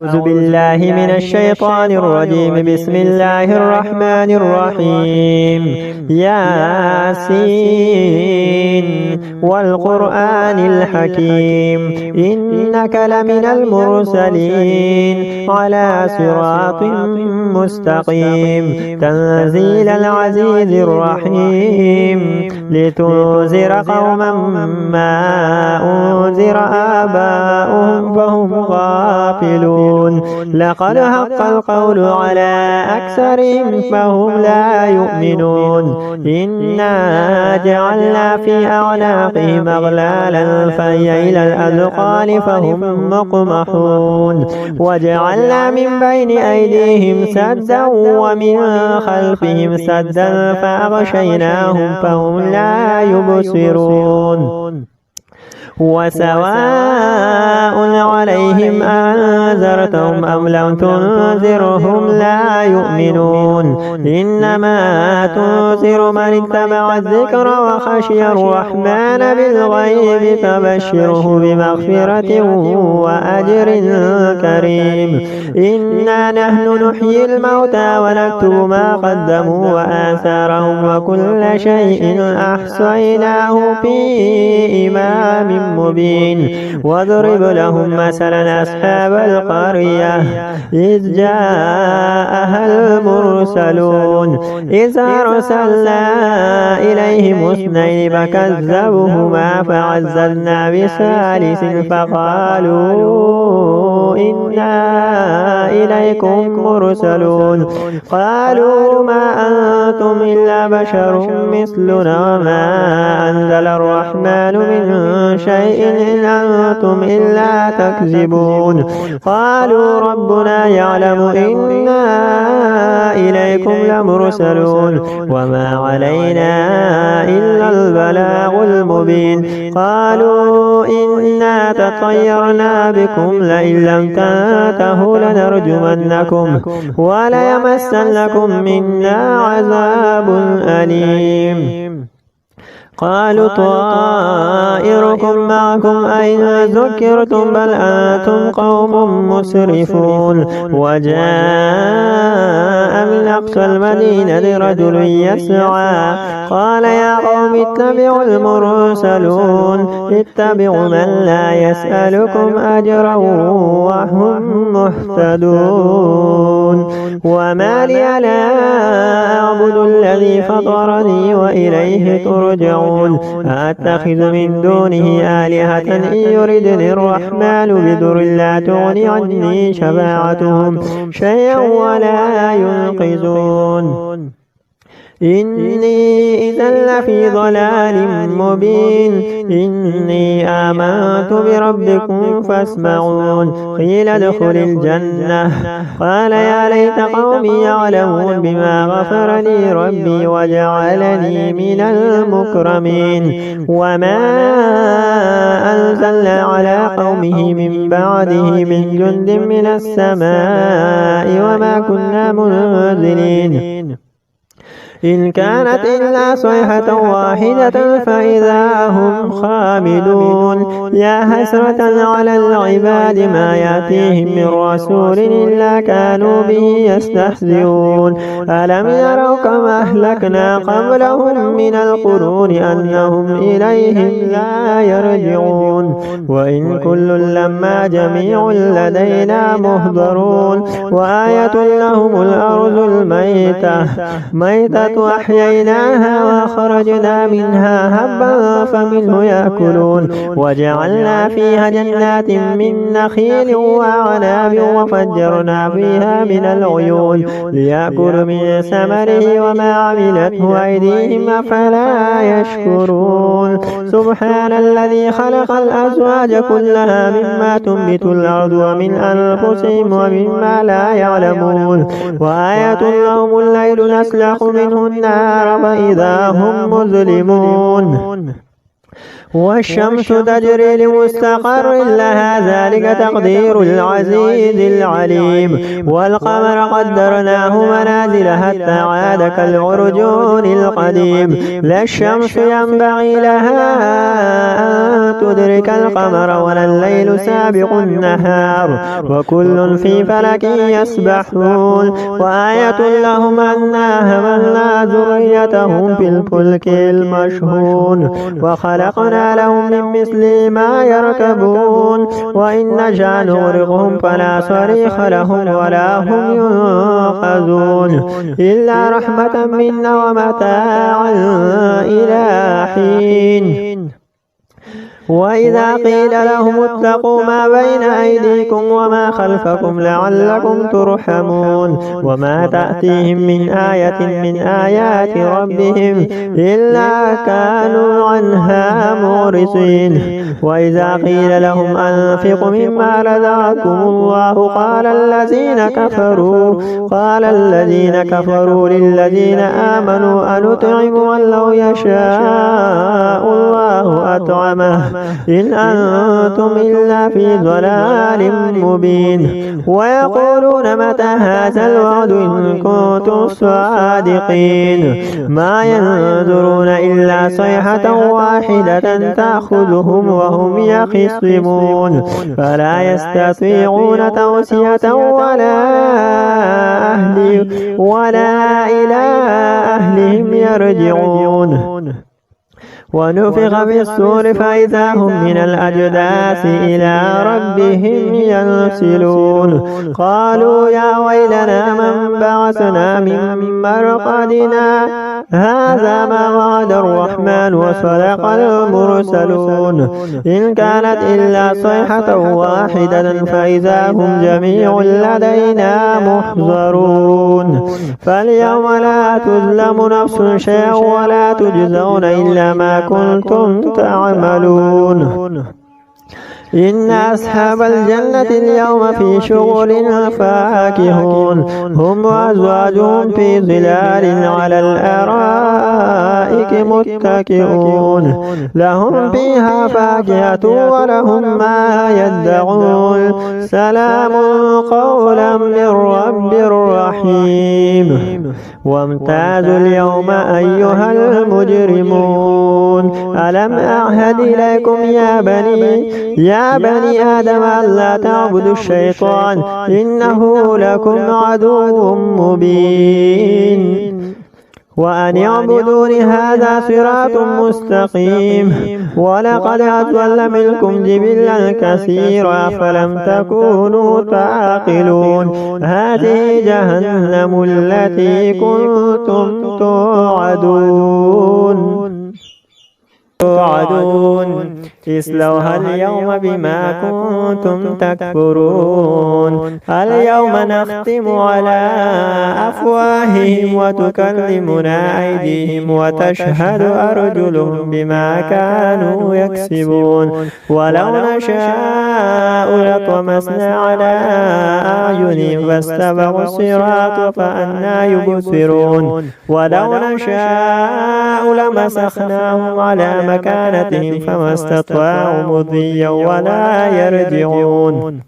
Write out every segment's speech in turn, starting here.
أعوذ بالله من الشيطان الرجيم. بسم الله الرحمن الرحيم. ياسين والقرآن الحكيم إنك لمن المرسلين على صراط مستقيم تنزيل العزيز الرحيم لتنذر قوما ما أنذر آباؤهم فهم غافلون. لقد حق القول على أكثرهم فهم لا يؤمنون. إنا جعلنا في أعناقهم أغلالا فهي إلى الأذقان فهم مقمحون. وجعلنا من بين أيديهم سدا ومن خلفهم سدا فأغشيناهم فهم لا يبصرون. وسواء عليهم أنذرتهم أم لم تنذرهم لا يؤمنون. إنما تنذر من اتبع الذكر وخشي الرحمن بالغيب فبشره بمغفرة وأجر كريم. إنا نحن نحيي الموتى ونكتب ما قدموا وآثارهم وكل شيء أحصيناه في إمام مبين. واضرب لهم مثلا أصحاب القرية إذ جاءها المرسلون إذ أرسلنا إليهم اثنين فكذبوهما فعززنا بثالث فقالوا إنا إليكم مرسلون. قالوا ما أنتم إلا بشر مثلنا وما أنزل الرحمن من شيء إن أنتم إلا تكذبون. قالوا ربنا يعلم إنا إليكم لمرسلون وما علينا إلا البلاغ المبين. قالوا إنا تطيرنا بكم لئن لم تنتهوا لنرجمنكم وليمسنكم منا عذاب أليم. قالوا طائركم معكم أين ذكرتم بل أنتم قوم مسرفون. وجاء من أقصى المدينة رجل يسعى قال يا قوم اتبعوا المرسلون اتبعوا من لا يسألكم أجرا وهم مهتدون. وما لي لا أعبد الذي فطرني وإليه ترجعون. أتخذ من دونه آلهة إن يردني الرحمن بضر لا تغني عني شفاعتهم شيئا ولا ينقذون. إني إذا لفي ضلال مبين. إني آمنت بربكم فاسمعون. قيل ادخل الجنة قال يا ليت قومي يعلمون بما غفر لي ربي وجعلني من المكرمين. وما أنزلنا على قومه من بعده من جند من السماء وما كنا منزلين إن كانت إلا صيحة واحدة فإذا هم خامدون. يا حسرة على العباد ما يأتيهم من رسول إلا كانوا به يستهزئون. ألم يروا كما أهلكنا قبلهم من القرون أنهم إليهم لا يرجعون. وإن كل لما جميع لدينا مهضرون. وآية لهم الأرض الميتة أحييناها وخرجنا منها هبا فمنه يأكلون. وجعلنا فيها جنات من نخيل وأعناب وفجرنا فيها من العيون ليأكلوا من ثمره وما عملته أيديهم أفلا يشكرون. سبحان الذي خلق الأزواج كلها مما تنبت الأرض ومن أنفسهم ومما لا يعلمون. وآية لهم الليل نسلخ منه النار فإذا هم مظلمون. والشمس تجري لمستقر لها ذلك تقدير العزيز العليم والقمر قدرناه منازل حتى عاد كالعرجون القديم لا الشمس ينبغي لها أن تدرك القمر ولا الليل سابق النهار وكل في فلك يسبحون وآية لهم أنا حملنا ذريتهم في الفلك المشحون وخلقنا لهم من مثل ما يركبون وإن نشأ نغرقهم فلا صريخ لهم ولا هم ينقذون إلا رحمة منا ومتاعا إلى حين وإذا قيل لهم اتقوا ما بين أيديكم وما خلفكم لعلكم ترحمون وما تأتيهم من آية من آيات ربهم إلا كانوا عنها معرضين وإذا قيل لهم أنفقوا مما رزقكم الله قال الذين كفروا للذين آمنوا أنطعم من لو يشاء الله أطعمه إن أنتم إلا في ضلال مبين ويقولون متى هذا الوعد إن كنتم صادقين ما ينظرون إلا صيحة واحدة تأخذهم وهم يخصمون فلا يستطيعون توصية ولا إلى أهلهم يرجعون ونفخ في الصور فإذا هم من الأجداث إلى ربهم ينسلون قالوا يا ويلنا من بعثنا من مرقدنا هذا ما وعد الرحمن وصدق المرسلون إن كانت إلا صيحة واحدة فإذا هم جميع لدينا محضرون فاليوم لا تظلم نفس شيئا ولا تجزون إلا ما كنتم تعملون إن أصحاب الجنة اليوم في شغل فاكهون هم وأزواجهم في ظلال على الأرائك متكئون لهم فيها فاكهة ولهم ما يدعون سلام قولا من رب رحيم وامتازوا اليوم أيها المجرمون ألم أعهد إليكم يا بني آدم ألا تعبدوا الشيطان إنه لكم عدو مبين وأن اعبدون هذا صراط مستقيم ولقد أضل منكم جبلا كثيرا فلم تكونوا تعقلون هذه جهنم التي كنتم توعدون اصلوها اليوم بما كنتم تكفرون اليوم نختم على أفواههم وتكلمنا أيديهم وتشهد أرجلهم بما كانوا يكسبون ولو نشاء لطمسنا على أعينهم فاستبقوا الصراط فأنى يبصرون ولو نشاء لمسخناهم على مكانتهم فما استطاعوا مضيا ولا يرجعون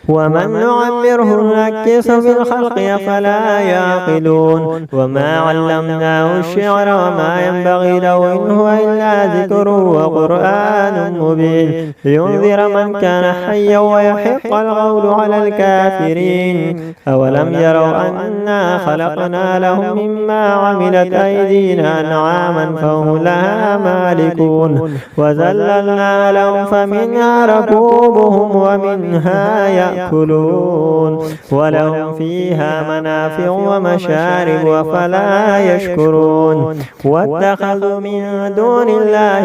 ومن نعمره نكسه في الخلق أفلا يعقلون وما علمناه الشعر وما ينبغي له إن هو إلا ذكر وقرآن مبين لينذر من كان حيا ويحق القول على الكافرين أولم يروا أنا خلقنا لهم مما عملت أيدينا أنعاما فهم لها مالكون وذللنا لهم فمنها ركوبهم ومنها يأكلون ولهم فيها منافع ومشارب أفلا يشكرون واتخذوا من دون الله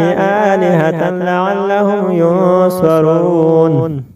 آلهة لعلهم ينصرون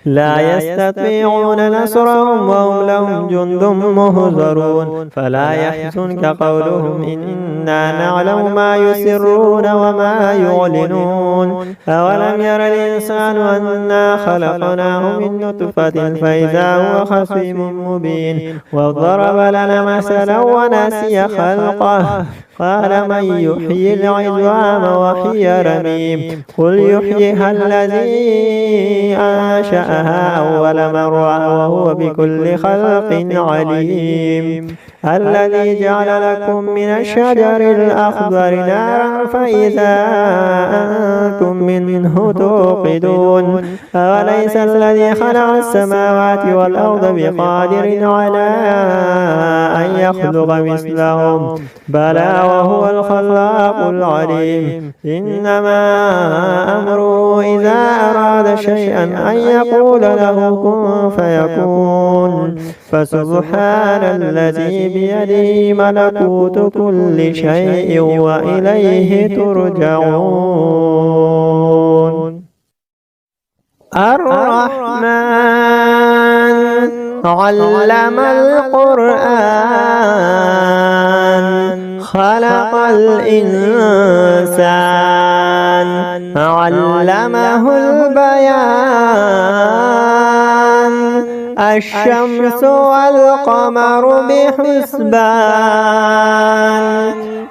لا يستطيعون نصرهم وهم لهم جند مهزرون فلا يحزنك قولهم إنا نعلم ما يسرون وما يعلنون أولم ير الإنسان أنا خلقناه من نطفة فإذا هو خصيم مبين وضرب لنا مثلا ونسي خلقه قال من يحيي العظام وهي رميم قل يحييها الذي أنشأها أول مرة وهو بكل خلق عليم الذي جعل لكم من الشجر الأخضر نارا فإذا أنتم منه توقدون أوليس الذي خلق السماوات والأرض بقادر على أن يخلق مثلهم بلى وهو الخلاق العليم إنما أمره إذا أراد شيئا أن يقول له كن فيكون فسبحان الذي بيده ملكوت كل شيء وإليه ترجعون الرحمن علم القرآن خلق الإنسان علمه البيان الشمس والقمر بحسبان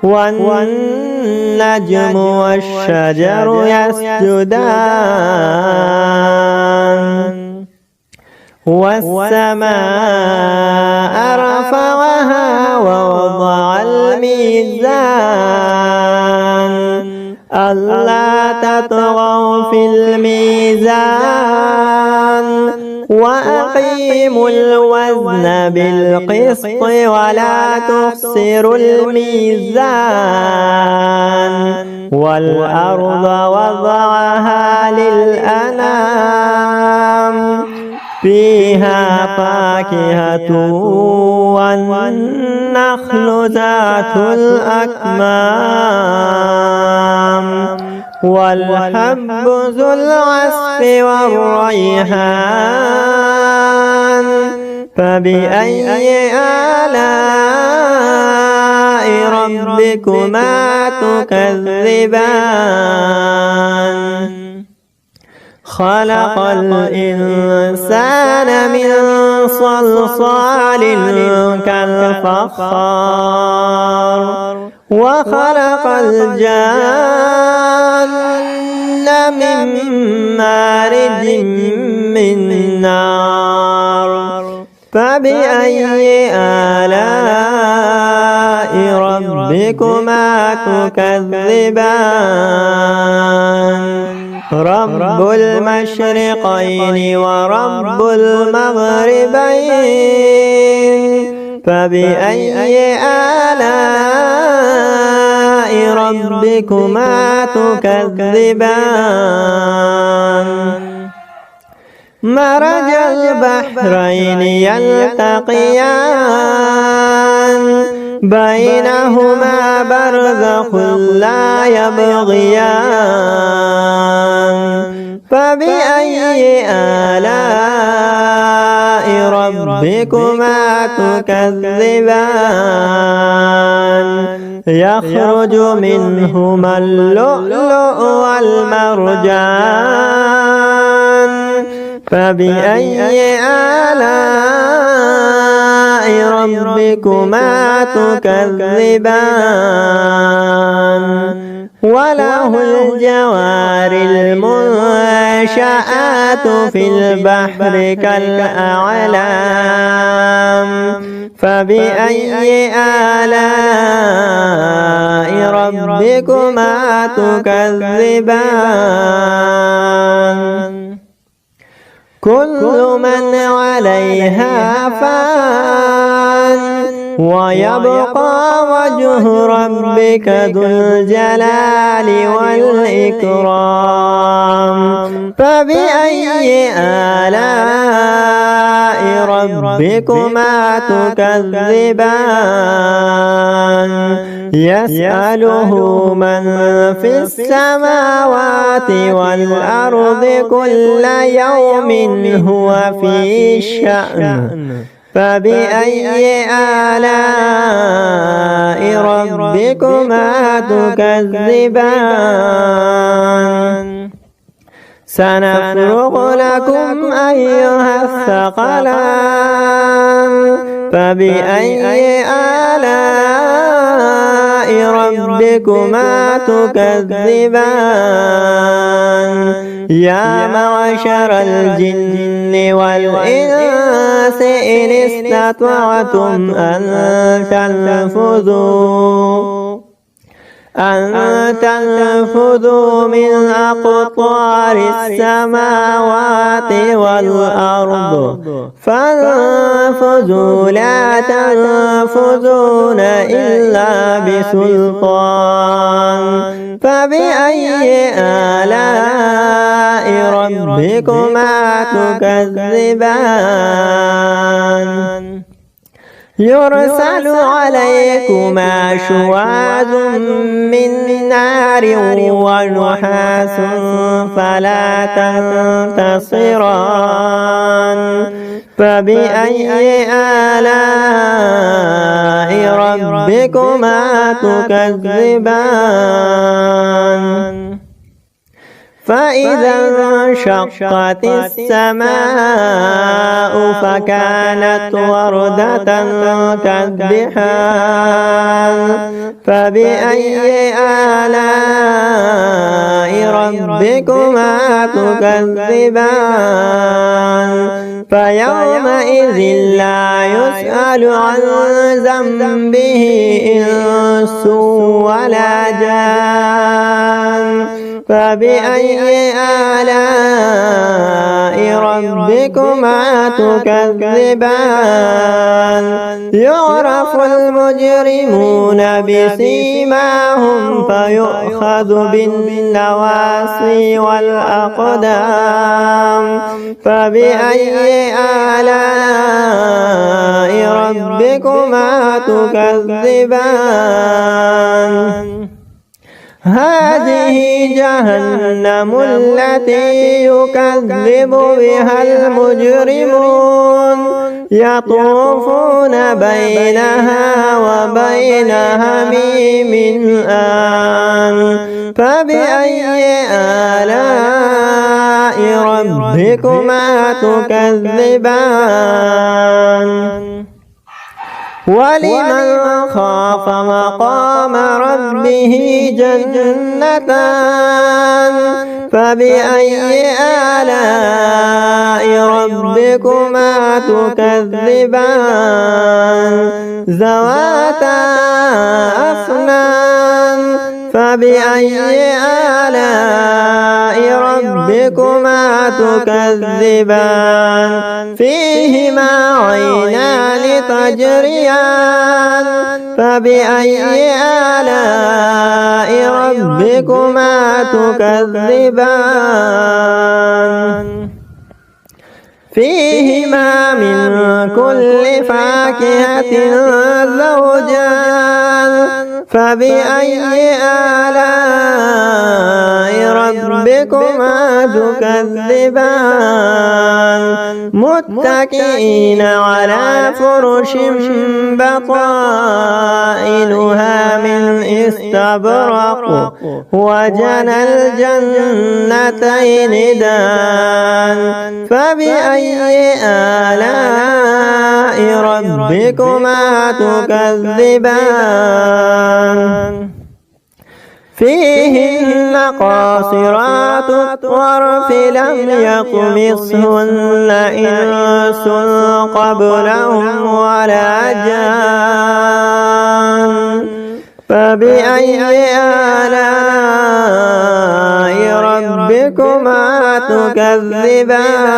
والنجم والشجر يسجدان والسماء رفعها ووضع الميزان ألا تطغوا في الميزان وأقيموا الوزن بالقسط ولا تخسروا الميزان والأرض وضعها للأنام فيها فاكهة والنخل ذات الأكمام والحب ذو العصف والريحان فبأي آلاء ربكما تكذبان خلق الإنسان من صلصال كالفخار وخلق الجان من مارج من نار فبأي آلاء ربكما تكذبان رب المشرقين ورب المغربين فبأي آلاء ربكما تكذبان مرج البحرين يلتقيان بينهما برزخ لا يبغيان فبأي آلاء ربكما تكذبان يخرج منهما اللؤلؤ والمرجان فبأي آلاء ربكما تكذبان وله الجوار المنشآت في البحر كالأعلام فبأي آلاء ربكما تكذبان كل من عليها فان ويبقى وجه ربك ذو الجلال والإكرام فبأي آلاء ربكما تكذبان يسأله من في السماوات والأرض كل يوم هو في شأن فبأي آلاء ربكما تكذبان سنفرغ لكم أيها الثقلان فبأي آلاء ربكما تكذبان يا معشر الجن والإنس إن استطعتم أن تنفذوا من أقطار السماوات والأرض فانفذوا لا تنفذون إلا بسلطان فبأي آلاء ربكما تكذبان يرسل عليكما شواظ من نار ونحاس فلا تنتصران فبأي آلاء ربكما تكذبان فإذا انشقت السماء فكانت وردة كالدحان فبأي آلاء ربكما تكذبان فيومئذ لا يسأل عن ذنبه إنس ولا جان فبأي آلاء ربكما تكذبان يعرف المجرمون بسيماهم فيؤخذ بالنواصي والأقدام فبأي آلاء ربكما تكذبان هذه جهنم التي يكذب بها المجرمون يطوفون بينها وبين حميم آن فبأي آلاء ربكما تكذبان ولمن خاف مقام ربه جنتان فبأي آلاء ربكما تكذبان ذواتا أفنان فبأي آلاء ربكما تكذبان فيهما عينان تجريان فبأي آلاء ربكما تكذبان فيهما من كل فاكهة زوجان فبأي آلاء ربكما تكذبان متكئين على فرش بطائنها من استبرق وجنى الجنتين دان فبأي آلاء ربكما تكذبان فيهن قاصرات الطرف لم يطمثهن إنس قبلهم ولا جان فبأي آلاء ربكما تكذبان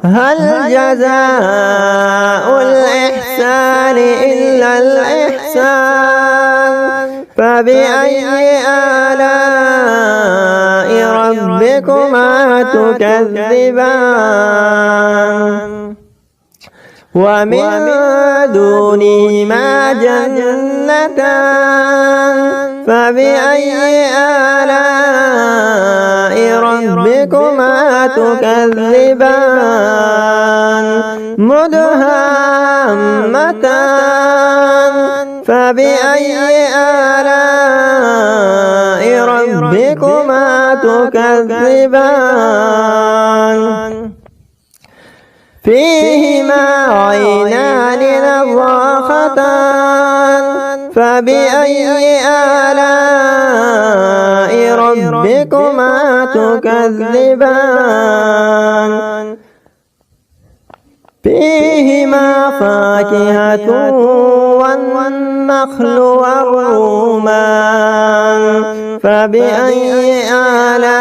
هل جزاء الإحسان إلا الإحسان فبأي آلاء ربكما تكذبان ومن دونهما جنتان فبأي آلاء ربكما تكذبان مدهامتان فبأي آلاء ربكما تكذبان فيهما عينان نضاختان فبأي آلاء ربكما تكذبان فيهما فاكهة والنخل والرمان فبأي آلاء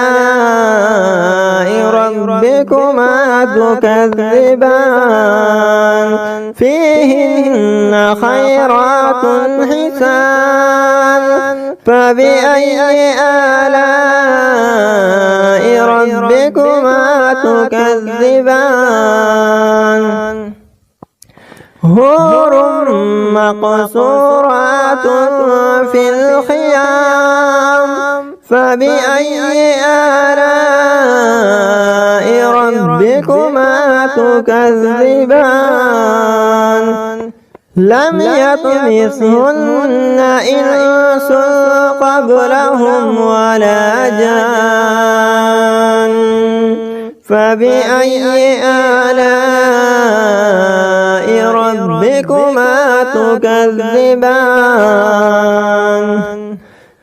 ربكما تكذبان فيهن خيرات حسان فبأي آلاء ربكما تكذبان حور مقصورات في الخيام فبأي آلاء ربكما تكذبان لم يطمثهن إنس قبلهم ولا جان فبأي آلاء ربكما تكذبان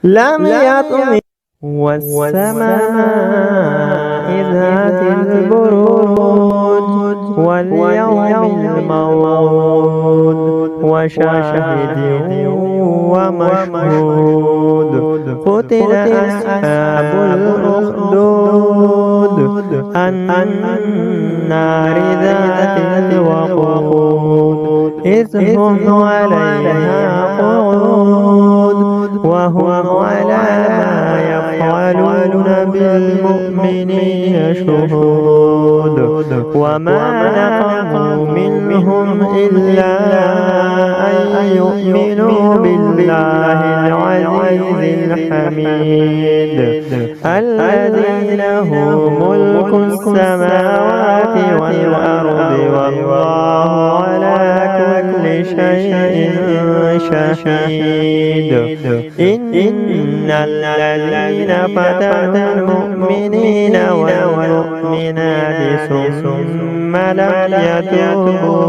لم يطمث والسماء ذات البروج واليوم الموعود وشاهد ومشهود قتل أصحاب الأخدود النار ذات الوقود إذ هم عليها قعود وهم على ما يفعلون بالمؤمنين شهود وما نقموا منهم إلا أن يؤمنوا بالله العزيز الحميد الذي له ملك السماوات والأرض والله على كل شيء شهيد إن الذين فتنوا المؤمنين والمؤمنات ثم لم يتوبوا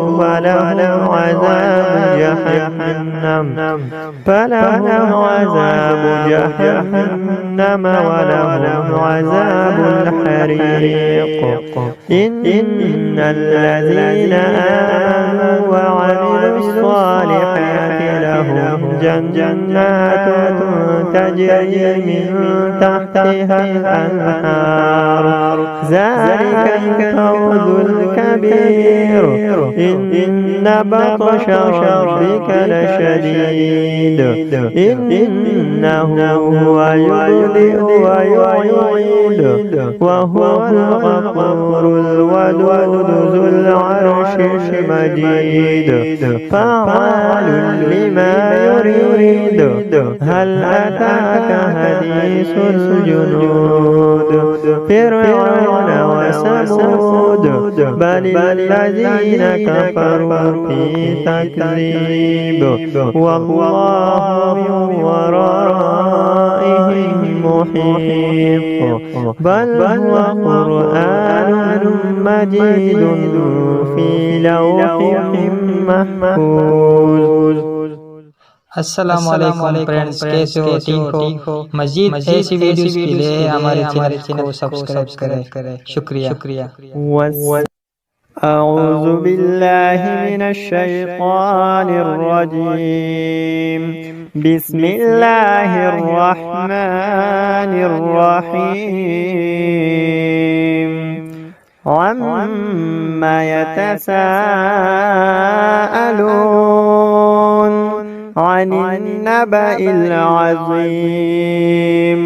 فلهم عذاب جهنم ولهم عذاب الحريق إن الذين آمنوا وعملوا الصالحات لهم جنات تجري من تحتها الأنهار ذلك الفوز الكبير إن بطش ربك لشديد إنه هو يبدئ ويعيد وهو الغفور الودود ذو العرش المجيد فعال لما يريد هل أتاك حديث الجنود فرعون وثمود بل الذين كفروا في تكذيب والله من ورائهم محيط بل هو قرآن مجيد في لوح محفوظ। अस्सलाम वालेकुम फ्रेंड्स, कैसे हो? ठीक हो? मजीद ऐसी वीडियोस के लिए हमारे चैनल को सब्सक्राइब करें। शुक्रिया। أعوذ بالله من الشيطان الرجيم بسم الله الرحمن الرحيم عما يتساءلون عن النبأ العظيم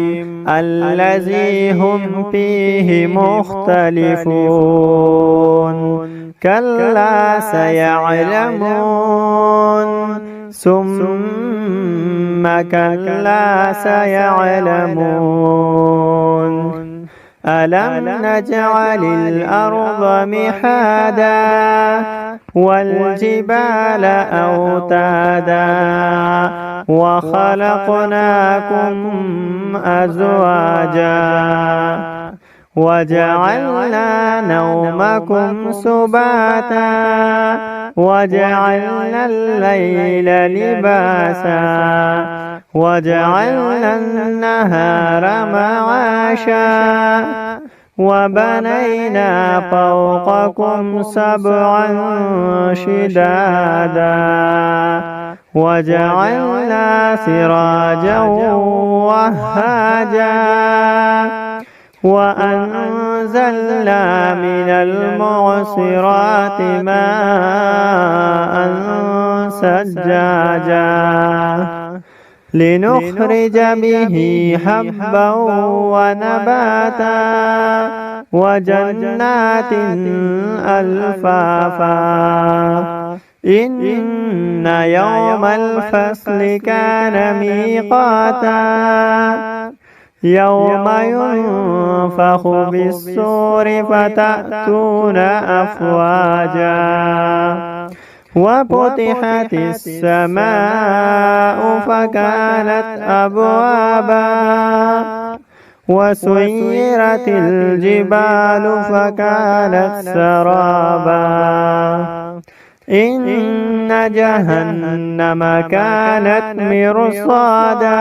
الذي هم فيه مختلفون كلا سيعلمون ثم كلا سيعلمون ألم نجعل الأرض مهادا والجبال أوتادا وخلقناكم أزواجا وجعلنا نومكم سباتا وجعلنا الليل لباسا وجعلنا النهار معاشا وبنينا فوقكم سبعا شدادا وجعلنا سراجا وهاجا وأنزلنا من المعصرات ماء ثجاجا لنخرج به حبا ونباتا وجنات ألفافا إن يوم الفصل كان ميقاتا يوم ينفخ بالصور فتأتون أفواجا وفتحت السماء فكانت أبوابا وسيرت الجبال فكانت سرابا إن جهنم كانت مرصادا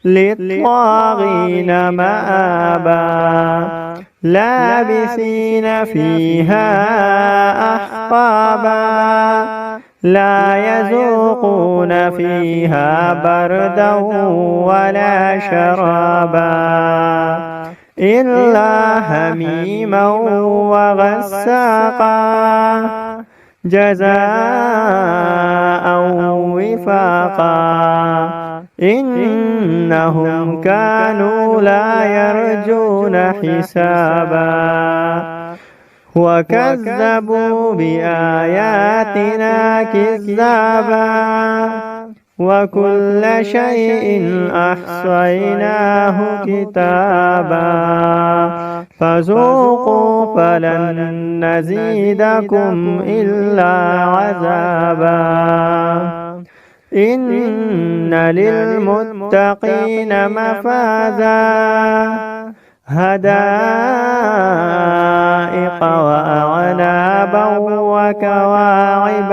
للطاغين مآبا لابثين فيها أحقابا لا يذوقون فيها بردا ولا شرابا إلا حميما وغساقا جزاء وفاقا إنهم كانوا لا يرجون حسابا وكذبوا بآياتنا كذابا وكل شيء أحصيناه كتابا فذوقوا فلن نزيدكم إلا عذابا إن للمتقين مفازا هدائق وأعنابا وكواعب